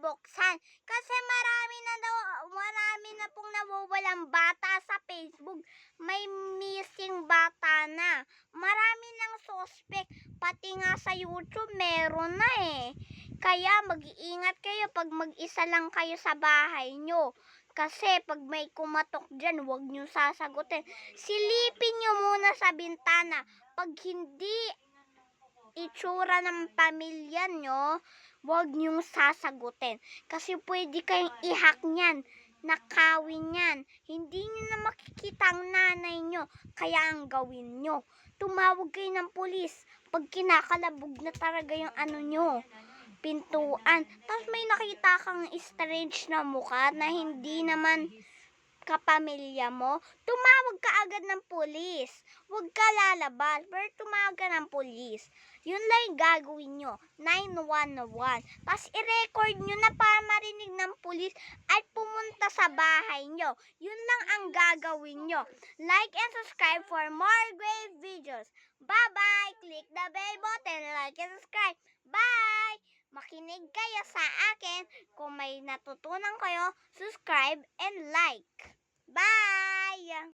buksan. Kasi marami na pong nawawalang bata sa Facebook. May missing bata na. Marami ng suspect. Pati nga sa YouTube meron na eh. Kaya mag-iingat kayo pag mag-isa lang kayo sa bahay nyo. Kasi pag may kumatok dyan, huwag nyo sasagutin. Silipin nyo muna sa bintana. Pag hindi itsura ng pamilya nyo, huwag nyong sasagutin. Kasi pwede kayong i-hack niyan, nakawin yan. Hindi nyo na makikita ang nanay nyo. Kaya ang gawin nyo, tumawag kayo ng pulis. Pag kinakalabog na talaga yung pintuan. Tapos may nakita kang strange na mukha na hindi naman kapamilya mo, tumawag ka agad ng pulis. Huwag ka lalabas, pero tumawag ka ng pulis. Yun lang yung gagawin nyo, 911. Tapos i-record nyo na para marinig ng pulis at pumunta sa bahay nyo. Yun lang ang gagawin nyo. Like and subscribe for more great videos. Bye-bye! Click the bell button, like and subscribe. Bye! Makinig kayo sa akin. Kung may natutunan kayo, subscribe and like. Bye!